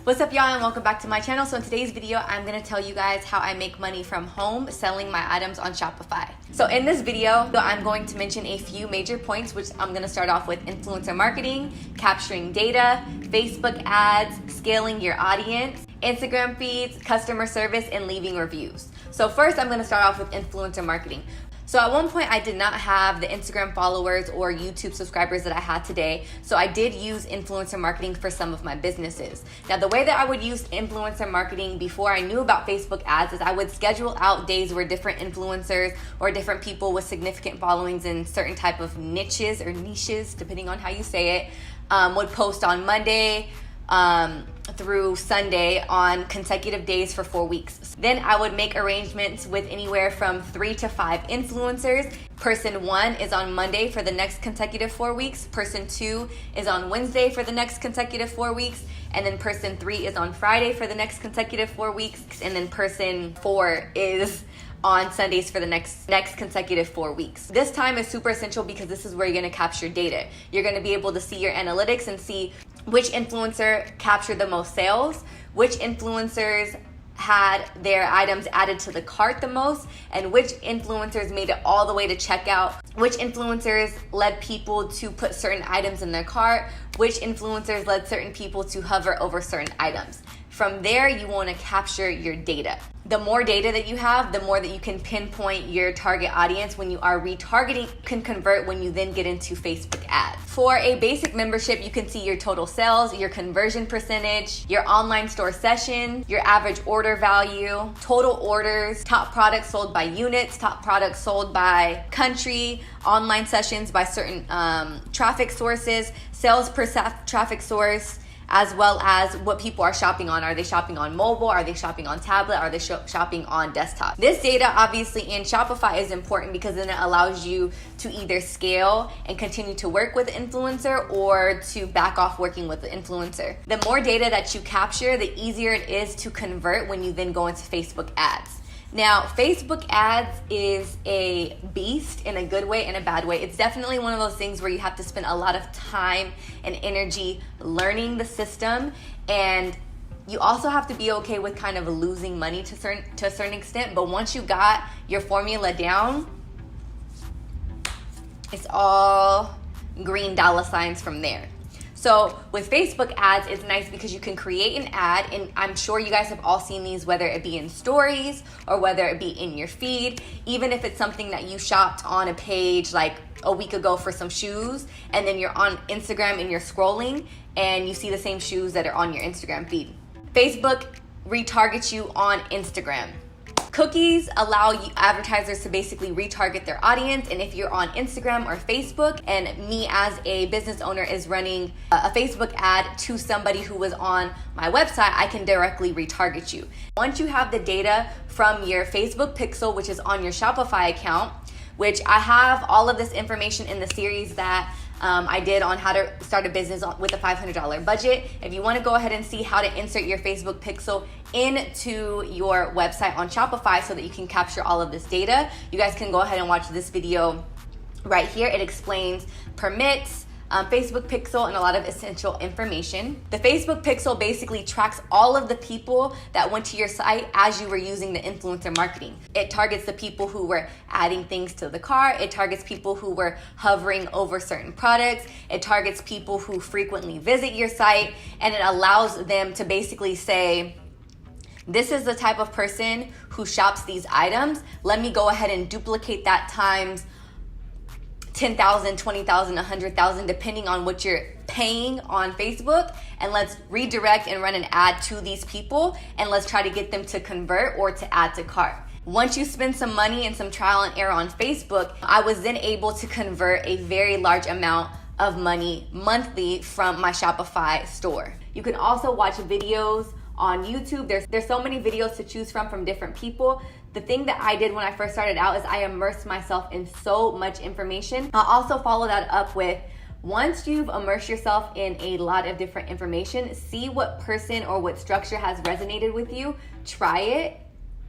What's up, y'all, and welcome back to my channel. So in today's video, I'm gonna tell you guys how I make money from home selling my items on Shopify. So in this video, I'm going to mention a few major points, which I'm gonna start off with influencer marketing, capturing data, Facebook ads, scaling your audience, Instagram feeds, customer service, and leaving reviews. So first, I'm gonna start off with influencer marketing. So at one point, I did not have the Instagram followers or YouTube subscribers that I had today. So I did use influencer marketing for some of my businesses. Now, the way that I would use influencer marketing before I knew about Facebook ads is I would schedule out days where different influencers or different people with significant followings in certain type of niches, depending on how you say it, would post on Monday, through Sunday on consecutive days for 4 weeks. Then I would make arrangements with anywhere from 3 to 5 influencers. Person 1 is on Monday for the next consecutive 4 weeks. Person 2 is on Wednesday for the next consecutive 4 weeks. And then person 3 is on Friday for the next consecutive 4 weeks. And then person 4 is on Sundays for the next consecutive 4 weeks. This time is super essential because this is where you're gonna capture data. You're gonna be able to see your analytics and see which influencer captured the most sales, which influencers had their items added to the cart the most, and which influencers made it all the way to checkout, which influencers led people to put certain items in their cart, which influencers led certain people to hover over certain items. From there, you want to capture your data. The more data that you have, the more that you can pinpoint your target audience when you are retargeting, can convert when you then get into Facebook ads. For a basic membership, you can see your total sales, your conversion percentage, your online store session, your average order value, total orders, top products sold by units, top products sold by country, online sessions by certain traffic sources, sales per traffic source, as well as what people are shopping on. Are they shopping on mobile? Are they shopping on tablet? Are they shopping on desktop? This data obviously in Shopify is important because then it allows you to either scale and continue to work with the influencer or to back off working with the influencer. The more data that you capture, the easier it is to convert when you then go into Facebook ads. Now, Facebook ads is a beast in a good way and a bad way. It's definitely one of those things where you have to spend a lot of time and energy learning the system, and you also have to be okay with kind of losing money to a certain extent. But once you got your formula down, it's all green dollar signs from there. So with Facebook ads, it's nice because you can create an ad, and I'm sure you guys have all seen these, whether it be in stories or whether it be in your feed, even if it's something that you shopped on a page like a week ago for some shoes, and then you're on Instagram and you're scrolling and you see the same shoes that are on your Instagram feed. Facebook retargets you on Instagram. Cookies allow you advertisers to basically retarget their audience, and if you're on Instagram or Facebook, and me as a business owner is running a Facebook ad to somebody who was on my website, I can directly retarget you. Once you have the data from your Facebook pixel, which is on your Shopify account, which I have all of this information in the series that I did on how to start a business with a $500 budget. If you want to go ahead and see how to insert your Facebook pixel into your website on Shopify so that you can capture all of this data, you guys can go ahead and watch this video right here. It explains permits, Facebook pixel, and a lot of essential information. The Facebook pixel basically tracks all of the people that went to your site as you were using the influencer marketing. It targets the people who were adding things to the cart. It targets people who were hovering over certain products. It targets people who frequently visit your site, and it allows them to basically say, this is the type of person who shops these items. Let me go ahead and duplicate that times 10,000, 20,000, 100,000, depending on what you're paying on Facebook, and let's redirect and run an ad to these people, and let's try to get them to convert or to add to cart. Once you spend some money and some trial and error on Facebook, I was then able to convert a very large amount of money monthly from my Shopify store. You can also watch videos on YouTube. There's so many videos to choose from different people. The thing that I did when I first started out is I immersed myself in so much information. I'll also follow that up with, once you've immersed yourself in a lot of different information, see what person or what structure has resonated with you, try it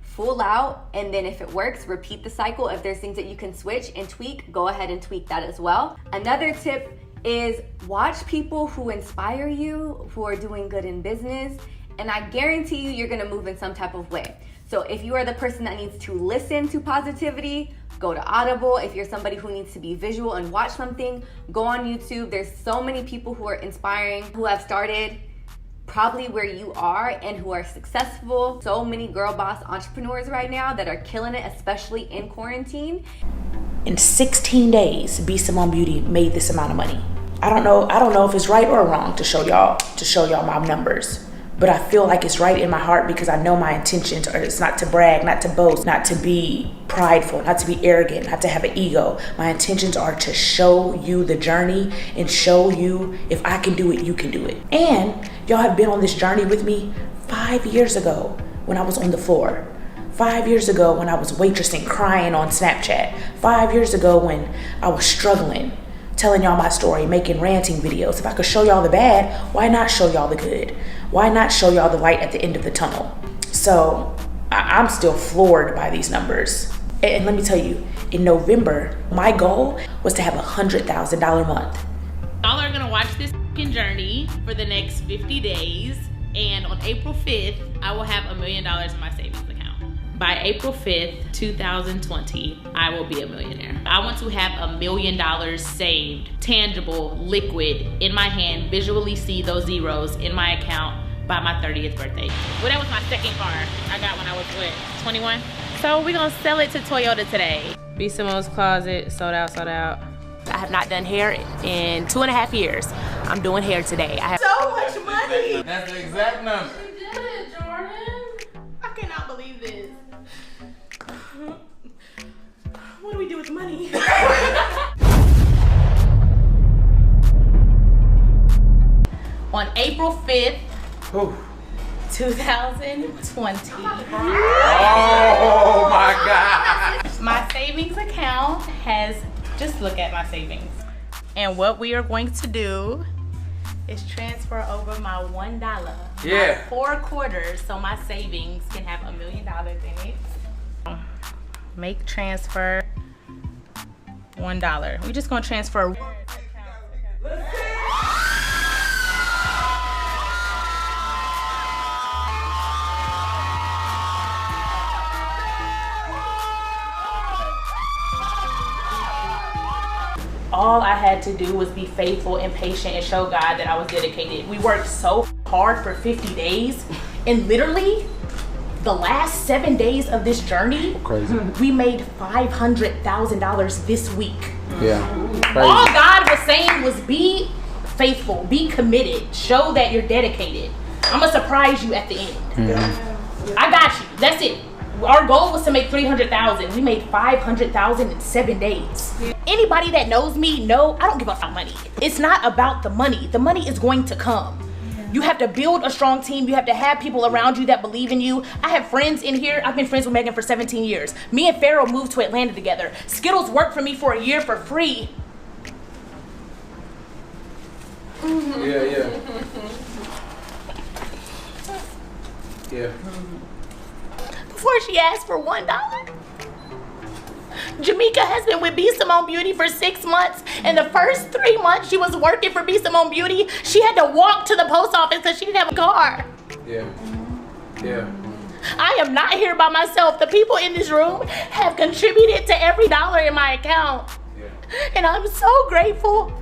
full out, and then if it works, repeat the cycle. If there's things that you can switch and tweak, go ahead and tweak that as well. Another tip is watch people who inspire you, who are doing good in business, and I guarantee you, you're gonna move in some type of way. So if you are the person that needs to listen to positivity, go to Audible. If you're somebody who needs to be visual and watch something, go on YouTube. There's so many people who are inspiring, who have started probably where you are and who are successful. So many girl boss entrepreneurs right now that are killing it, especially in quarantine. In 16 days, Simone Beauty made this amount of money. I don't know if it's right or wrong to show y'all my numbers, but I feel like it's right in my heart because I know my intentions are, it's not to brag, not to boast, not to be prideful, not to be arrogant, not to have an ego. My intentions are to show you the journey and show you if I can do it, you can do it. And y'all have been on this journey with me 5 years ago when I was on the floor. 5 years ago when I was waitressing, crying on Snapchat. 5 years ago when I was struggling, telling y'all my story, making ranting videos. If I could show y'all the bad, why not show y'all the good? Why not show y'all the light at the end of the tunnel? So I'm still floored by these numbers. And let me tell you, in November, my goal was to have $100,000 month. Y'all are gonna watch this journey for the next 50 days. And on April 5th, I will have $1 million in my savings account. By April 5th, 2020, I will be a millionaire. I want to have $1 million saved, tangible, liquid, in my hand, visually see those zeros in my account by my 30th birthday. Well, that was my second car I got when I was, 21? So we're gonna sell it to Toyota today. B. Simone's Closet, sold out, sold out. I have not done hair in 2.5 years. I'm doing hair today. I have So much money. That's the exact number. You did it, Jordan. I cannot believe this. What do we do with money? On April 5th, 2020. Oh my God. My savings account has, just look at my savings. And what we are going to do is transfer over my $1. Yeah. My 4 quarters, so my savings can have $1 million in it. Make transfer $1. We're just gonna transfer. All I had to do was be faithful and patient and show God that I was dedicated. We worked so hard for 50 days, and literally the last 7 days of this journey, Crazy. we made $500,000 this week. Yeah. All Crazy. God was saying was be faithful, be committed, show that you're dedicated. I'm gonna surprise you at the end. Mm-hmm. I got you, that's it. Our goal was to make $300,000. We made $500,000 in 7 days. Anybody that knows me know I don't give up on money. It's not about the money. The money is going to come. You have to build a strong team. You have to have people around you that believe in you. I have friends in here. I've been friends with Megan for 17 years. Me and Pharaoh moved to Atlanta together. Skittles worked for me for a year for free. Yeah. Yeah. Before she asked for $1. Jamaica has been with B. Simone Beauty for 6 months, and the first 3 months she was working for B. Simone Beauty, she had to walk to the post office because she didn't have a car. Yeah. Yeah. I am not here by myself. The people in this room have contributed to every dollar in my account. Yeah. And I'm so grateful.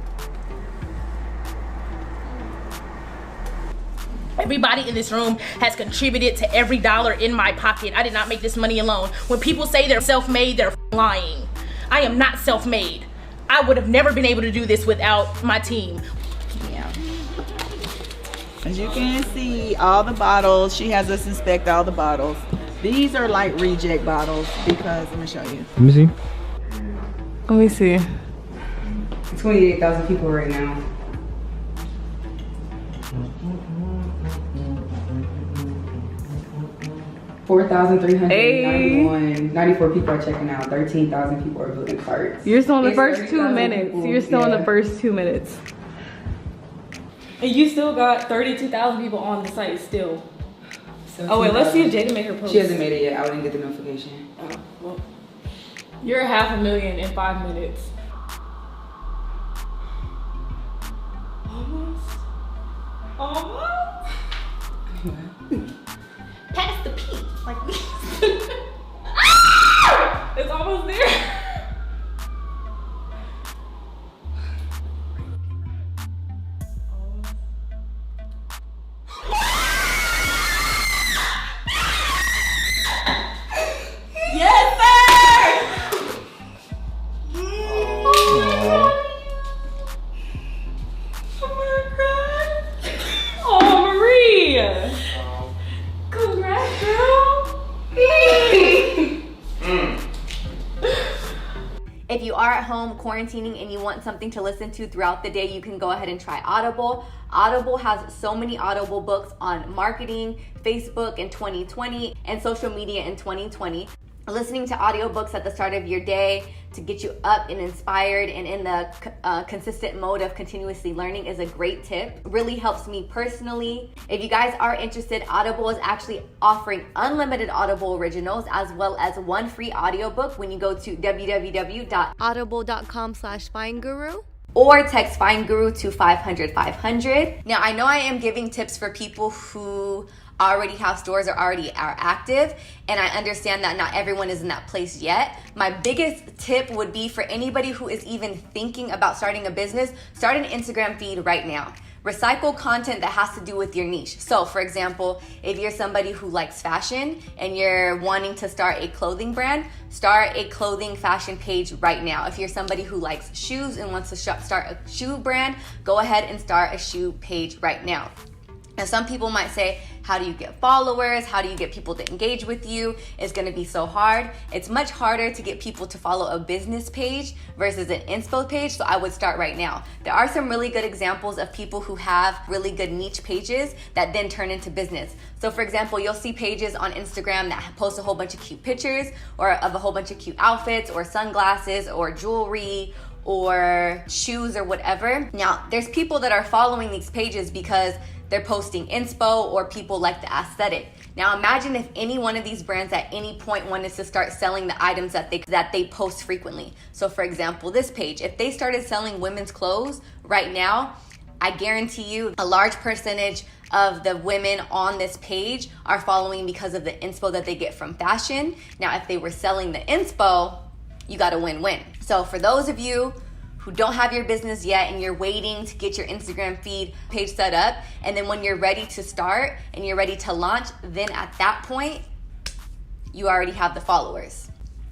Everybody in this room has contributed to every dollar in my pocket. I did not make this money alone. When people say they're self-made, they're lying. I am not self-made. I would have never been able to do this without my team. Yeah. As you can see, all the bottles, she has us inspect all the bottles. These are like reject bottles because, let me show you. Let me see. Let me see. 28,000 people right now. $4,394 people are checking out. 13,000 people are building carts. You're still in the It's first 2 30,000 minutes. people, You're still in yeah. the first 2 minutes. And you still got 32,000 people on the site still. Oh wait, let's see if Jada made her post. She hasn't made it yet. I didn't get the notification. Oh, well. You're 500,000 in 5 minutes. Almost. Pass the P. Like this. It's almost there. Yes, sir! Oh, Marie. Um, Congrats, girl. If you are at home quarantining and you want something to listen to throughout the day, you can go ahead and try Audible. Audible has so many Audible books on marketing, Facebook in 2020, and social media in 2020. Listening to audiobooks at the start of your day to get you up and inspired and in the consistent mode of continuously learning is a great tip. Really helps me personally. If you guys are interested, Audible is actually offering unlimited Audible originals as well as one free audiobook when you go to www.audible.com/findguru. Or text FindGuru to 500-500. Now, I know I am giving tips for people who already have stores or already are active, and I understand that not everyone is in that place yet. My biggest tip would be for anybody who is even thinking about starting a business, start an Instagram feed right now. Recycle content that has to do with your niche. So for example, if you're somebody who likes fashion and you're wanting to start a clothing brand, start a clothing fashion page right now. If you're somebody who likes shoes and wants to start a shoe brand, go ahead and start a shoe page right now. And some people might say, how do you get followers? How do you get people to engage with you? It's gonna be so hard. It's much harder to get people to follow a business page versus an inspo page, so I would start right now. There are some really good examples of people who have really good niche pages that then turn into business. So for example, you'll see pages on Instagram that post a whole bunch of cute pictures or of a whole bunch of cute outfits or sunglasses or jewelry or shoes or whatever. Now, there's people that are following these pages because they're posting inspo or people like the aesthetic. Now imagine if any one of these brands at any point wanted to start selling the items that they post frequently. So for example, this page, if they started selling women's clothes right now, I guarantee you a large percentage of the women on this page are following because of the inspo that they get from fashion. Now, if they were selling the inspo, you got a win-win. So for those of you who don't have your business yet and you're waiting to get your Instagram feed page set up, and then when you're ready to start and you're ready to launch, then at that point, you already have the followers.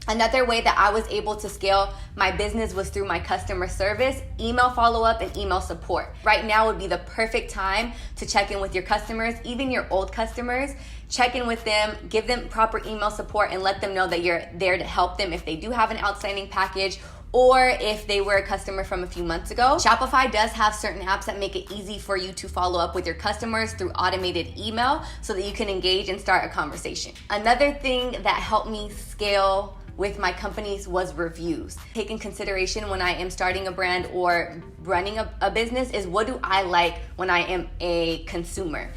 Another way that I was able to scale my business was through my customer service, email follow-up, and email support. Right now would be the perfect time to check in with your customers, even your old customers. Check in with them, give them proper email support, and let them know that you're there to help them if they do have an outstanding package or if they were a customer from a few months ago. Shopify does have certain apps that make it easy for you to follow up with your customers through automated email so that you can engage and start a conversation. Another thing that helped me scale with my companies was reviews. Take in consideration when I am starting a brand or running a business is, what do I like when I am a consumer?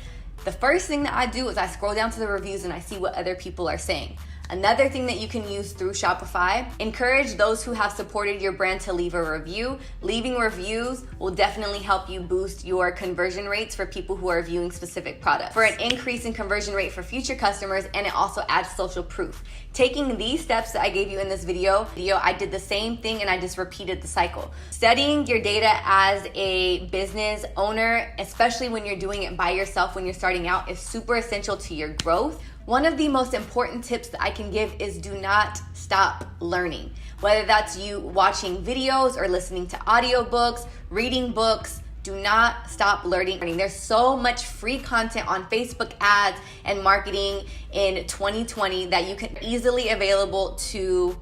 The first thing that I do is I scroll down to the reviews and I see what other people are saying. Another thing that you can use through Shopify, encourage those who have supported your brand to leave a review. Leaving reviews will definitely help you boost your conversion rates for people who are viewing specific products, for an increase in conversion rate for future customers, and it also adds social proof. Taking these steps that I gave you in this video, I did the same thing and I just repeated the cycle. Studying your data as a business owner, especially when you're doing it by yourself when you're starting out, is super essential to your growth. One of the most important tips that I can give is do not stop learning. Whether that's you watching videos or listening to audiobooks, reading books, do not stop learning. There's so much free content on Facebook ads and marketing in 2020 that you can easily available to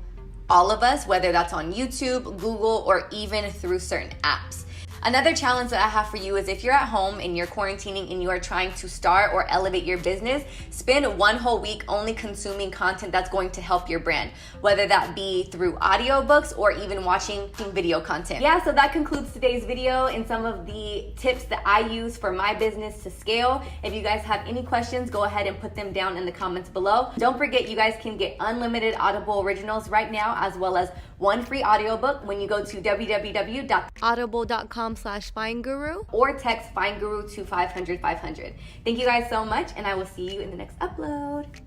all of us, whether that's on YouTube, Google, or even through certain apps. Another challenge that I have for you is if you're at home and you're quarantining and you are trying to start or elevate your business, spend one whole week only consuming content that's going to help your brand, whether that be through audiobooks or even watching video content. Yeah, so that concludes today's video and some of the tips that I use for my business to scale. If you guys have any questions, go ahead and put them down in the comments below. Don't forget, you guys can get unlimited Audible originals right now, as well as one free audiobook when you go to www.audible.com/FindGuru or text FindGuru to 500 500. Thank you guys so much, and I will see you in the next upload.